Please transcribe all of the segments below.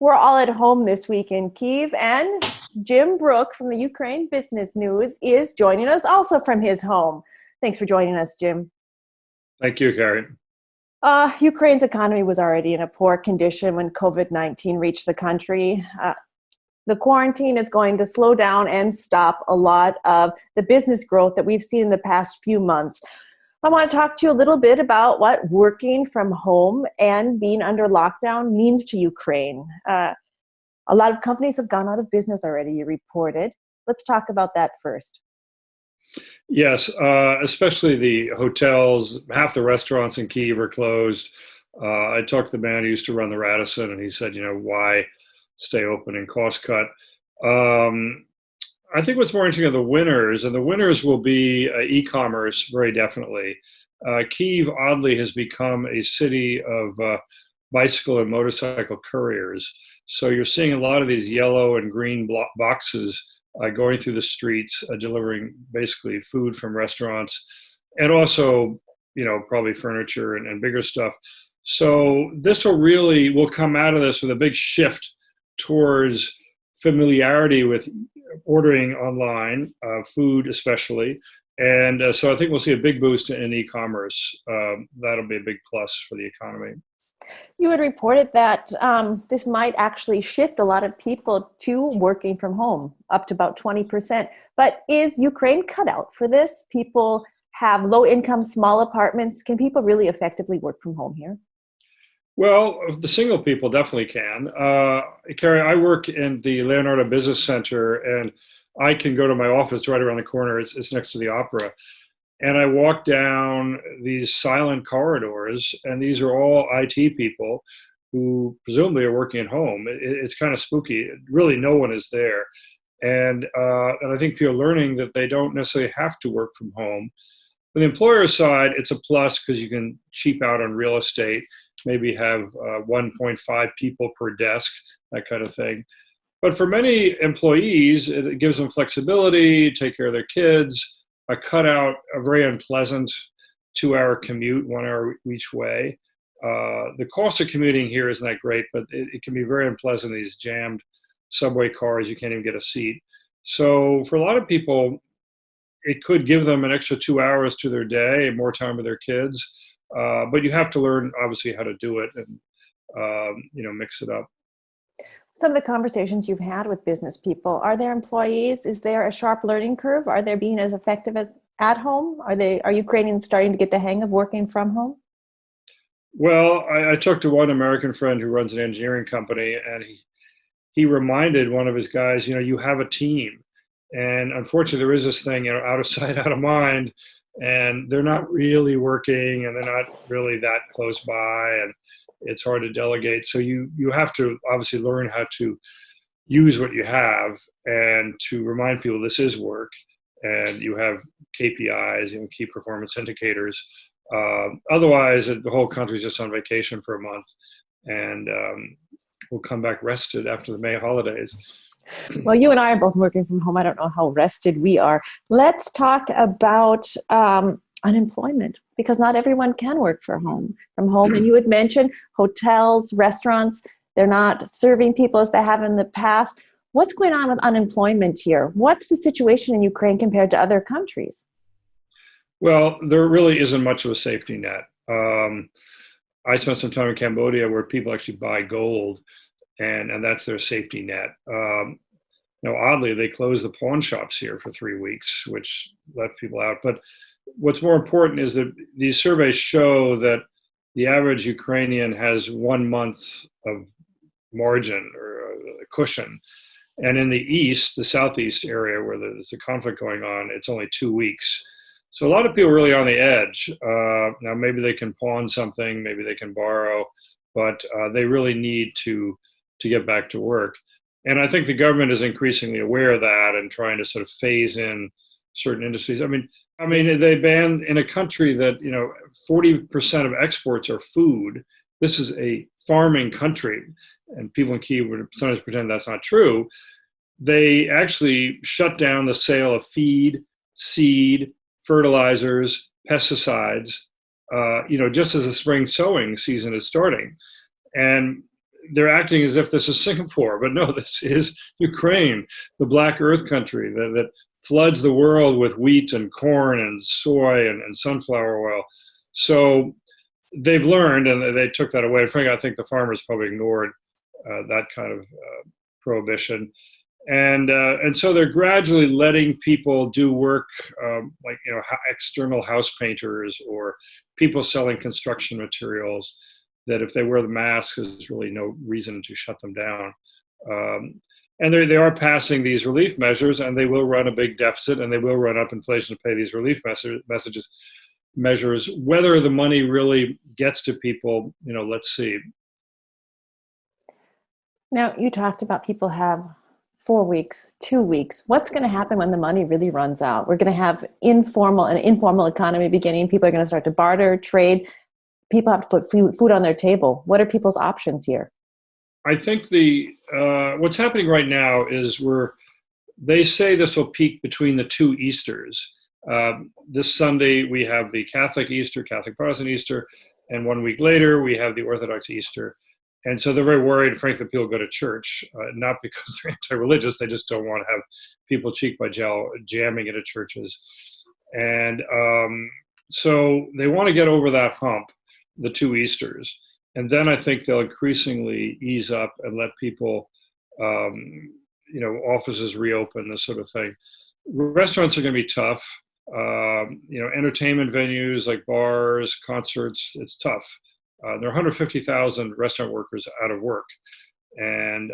We're all at home this week in Kyiv, and Jim Brooke from the Ukraine Business News is joining us also from his home. Thanks for joining us, Jim. Thank you, Carrie. Ukraine's economy was already in a poor condition when COVID-19 reached the country. The quarantine is going to slow down and stop a lot of the business growth that we've seen in the past few months. I want to talk to you a little bit about what working from home and being under lockdown means to Ukraine. A lot of companies have gone out of business already, you reported. Let's talk about that first. Yes, especially the hotels. Half the restaurants in Kyiv are closed. I talked to the man who used to run the Radisson, and he said, why stay open and cost cut? I think what's more interesting are the winners, and the winners will be e-commerce, very definitely. Kyiv, oddly, has become a city of bicycle and motorcycle couriers. So you're seeing a lot of these yellow and green boxes going through the streets, delivering basically food from restaurants, and also, probably furniture and bigger stuff. So this will come out of this with a big shift towards familiarity with ordering online, food especially. And so I think we'll see a big boost in e-commerce. That'll be a big plus for the economy. You had reported that this might actually shift a lot of people to working from home, up to about 20%. But is Ukraine cut out for this? People have low income, small apartments. Can people really effectively work from home here? Well, the single people definitely can. Carrie, I work in the Leonardo Business Center, and I can go to my office right around the corner. It's next to the opera. And I walk down these silent corridors, and these are all IT people who presumably are working at home. It's kind of spooky. Really, no one is there. And I think people are learning that they don't necessarily have to work from home. On the employer side, it's a plus because you can cheap out on real estate, maybe have 1.5 people per desk, that kind of thing. But for many employees, it gives them flexibility, take care of their kids, cut out a very unpleasant 2-hour commute, 1 hour each way. The cost of commuting here isn't that great, but it can be very unpleasant, these jammed subway cars, you can't even get a seat. So for a lot of people, it could give them an extra 2 hours to their day, more time with their kids. But you have to learn, obviously, how to do it and, mix it up. Some of the conversations you've had with business people, are there employees? Is there a sharp learning curve? Are they being as effective as at home? Are Ukrainians starting to get the hang of working from home? Well, I talked to one American friend who runs an engineering company, and he reminded one of his guys, you have a team. And unfortunately, there is this thing, out of sight, out of mind, and they're not really working, and they're not really that close by, and it's hard to delegate. So you have to obviously learn how to use what you have and to remind people this is work, and you have KPIs and key performance indicators. Otherwise, the whole country's just on vacation for a month, and we'll come back rested after the May holidays. Well, you and I are both working from home. I don't know how rested we are. Let's talk about unemployment, because not everyone can work from home. And you had mentioned hotels, restaurants, they're not serving people as they have in the past. What's going on with unemployment here? What's the situation in Ukraine compared to other countries? Well, there really isn't much of a safety net. I spent some time in Cambodia where people actually buy gold, and that's their safety net. Oddly, they closed the pawn shops here for 3 weeks, which left people out. But what's more important is that these surveys show that the average Ukrainian has 1 month of margin or a cushion. And in the east, the southeast area where there's a conflict going on, it's only 2 weeks. So a lot of people are really on the edge. Now, maybe they can pawn something, maybe they can borrow, but they really need to get back to work. And I think the government is increasingly aware of that and trying to sort of phase in certain industries. I mean, they banned in a country that, 40% of exports are food. This is a farming country, and people in Kyiv would sometimes pretend that's not true. They actually shut down the sale of feed, seed, fertilizers, pesticides, just as the spring sowing season is starting. And they're acting as if this is Singapore, but no, this is Ukraine, the Black Earth country that floods the world with wheat and corn and soy and sunflower oil. So they've learned, and they took that away. Frankly, I think the farmers probably ignored that kind of prohibition, and so they're gradually letting people do work, like external house painters or people selling construction materials. That if they wear the masks, there's really no reason to shut them down. And they are passing these relief measures, and they will run a big deficit, and they will run up inflation to pay these relief measures. Whether the money really gets to people, let's see. Now, you talked about people have 4 weeks, 2 weeks. What's going to happen when the money really runs out? We're going to have an informal economy beginning. People are going to start to barter, trade. People have to put food on their table. What are people's options here? I think what's happening right now is they say this will peak between the two Easters. This Sunday we have the Catholic Easter, Catholic Protestant Easter, and 1 week later we have the Orthodox Easter. And so they're very worried, frankly, that people go to church, not because they're anti-religious, they just don't want to have people cheek by jowl jamming into churches. And so they want to get over that hump, the two Easters. And then I think they'll increasingly ease up and let people, offices reopen, this sort of thing. Restaurants are going to be tough. Entertainment venues like bars, concerts, it's tough. There are 150,000 restaurant workers out of work. And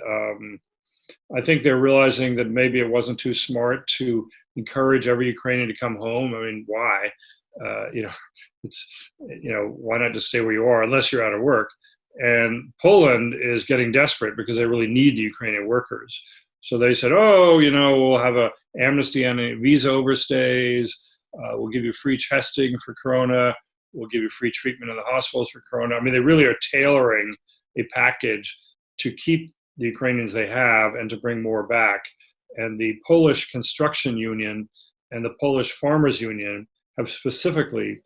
I think they're realizing that maybe it wasn't too smart to encourage every Ukrainian to come home. I mean, why? Why not just stay where you are unless you're out of work? And Poland is getting desperate because they really need the Ukrainian workers. So they said, we'll have an amnesty on visa overstays. We'll give you free testing for Corona. We'll give you free treatment in the hospitals for Corona. I mean, they really are tailoring a package to keep the Ukrainians they have and to bring more back. And the Polish Construction Union and the Polish Farmers Union have specifically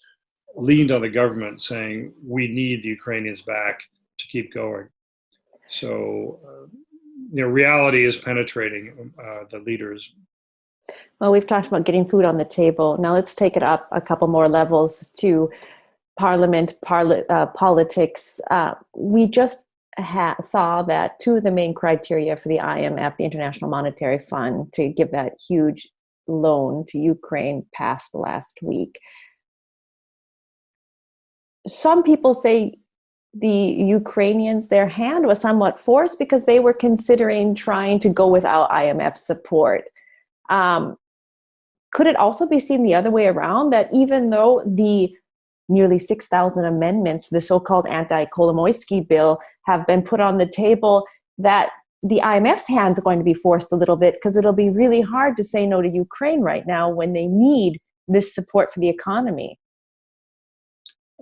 leaned on the government saying, we need the Ukrainians back to keep going. So, reality is penetrating the leaders. Well, we've talked about getting food on the table. Now let's take it up a couple more levels to parliament, politics. We just saw that two of the main criteria for the IMF, the International Monetary Fund, to give that huge loan to Ukraine passed last week. Some people say the Ukrainians, their hand was somewhat forced because they were considering trying to go without IMF support. Could it also be seen the other way around, that even though the nearly 6,000 amendments, the so-called anti-Hromadske bill, have been put on the table, that the IMF's hand's going to be forced a little bit because it'll be really hard to say no to Ukraine right now when they need this support for the economy?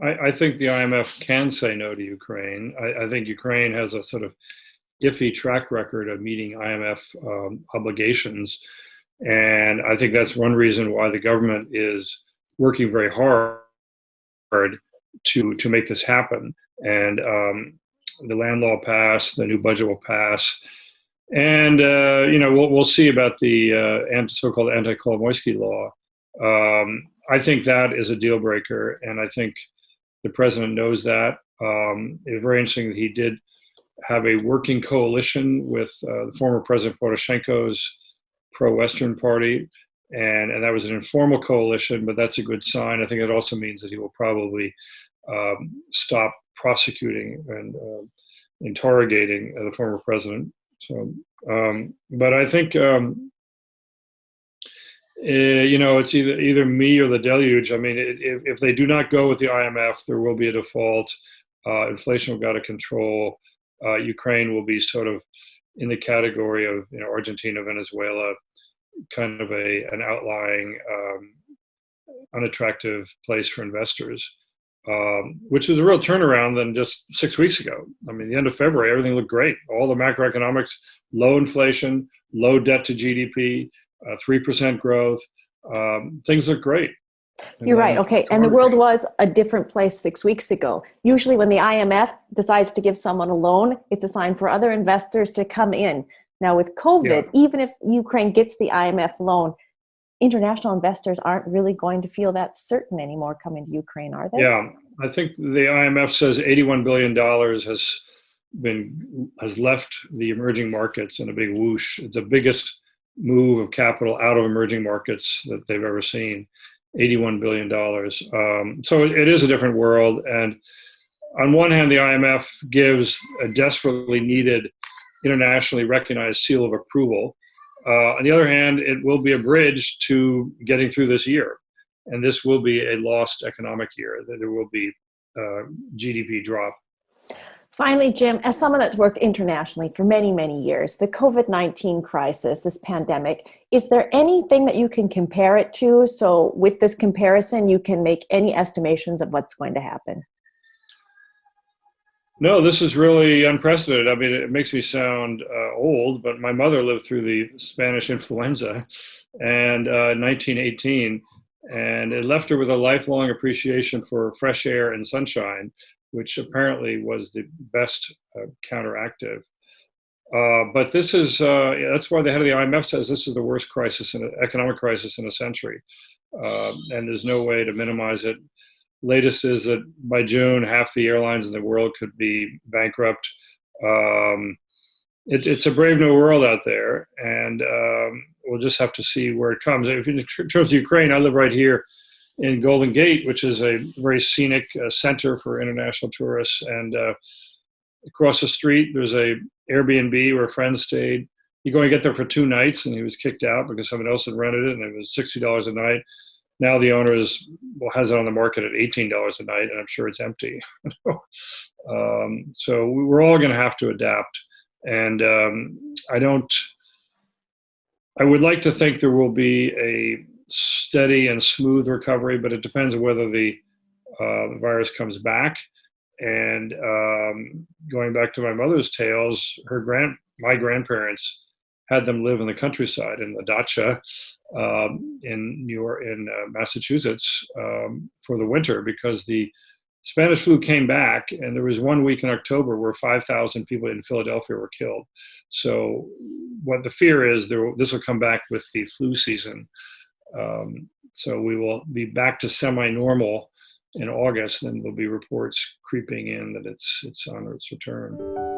I think the IMF can say no to Ukraine. I think Ukraine has a sort of iffy track record of meeting IMF obligations. And I think that's one reason why the government is working very hard to make this happen. And the land law passed, the new budget will pass. And, we'll see about the so-called anti-Hromadske law. I think that is a deal breaker. And I think the president knows that. It's very interesting that he did have a working coalition with the former President Poroshenko's pro-Western party, and that was an informal coalition, but that's a good sign. I think it also means that he will probably stop prosecuting and interrogating the former president. So, but I think it's either me or the deluge. I mean, if they do not go with the IMF, there will be a default. Inflation will go out of control. Ukraine will be sort of in the category of Argentina, Venezuela, kind of an outlying, unattractive place for investors, which was a real turnaround than just 6 weeks ago. I mean, the end of February, everything looked great. All the macroeconomics, low inflation, low debt to GDP, 3% growth. Things look great. And You're right. then Okay. And the world was a different place 6 weeks ago. Usually, when the IMF decides to give someone a loan, it's a sign for other investors to come in. Now, with yeah, COVID, even if Ukraine gets the IMF loan, international investors aren't really going to feel that certain anymore coming to Ukraine, are they? yeah. I think the IMF says $81 billion has left the emerging markets in a big whoosh. It's the biggest move of capital out of emerging markets that they've ever seen. $81 billion. So it is a different world. And on one hand, the IMF gives a desperately needed internationally recognized seal of approval. On the other hand, it will be a bridge to getting through this year. And this will be a lost economic year. There will be GDP drop. Finally, Jim, as someone that's worked internationally for many, many years, the COVID-19 crisis, this pandemic, is there anything that you can compare it to? So with this comparison, you can make any estimations of what's going to happen. No, this is really unprecedented. I mean, it makes me sound old, but my mother lived through the Spanish influenza and 1918, and it left her with a lifelong appreciation for fresh air and sunshine, which apparently was the best counteractive. But this is that's why the head of the IMF says this is the worst crisis, economic crisis in a century, and there's no way to minimize it. Latest is that by June, half the airlines in the world could be bankrupt. It's a brave new world out there, and we'll just have to see where it comes. In terms of Ukraine, I live right here in Golden Gate, which is a very scenic center for international tourists. And across the street, there's a Airbnb where friends stayed. You go and get there for 2 nights, and he was kicked out because someone else had rented it, and it was $60 a night. Now the owner has it on the market at $18 a night, and I'm sure it's empty. So we're all going to have to adapt. And I would like to think there will be a steady and smooth recovery, but it depends on whether the virus comes back. And going back to my mother's tales, my grandparents had them live in the countryside in the dacha in New York, in Massachusetts for the winter, because the Spanish flu came back, and there was 1 week in October where 5,000 people in Philadelphia were killed. So what the fear is, this will come back with the flu season. So we will be back to semi-normal in August, and there'll be reports creeping in that it's on its return.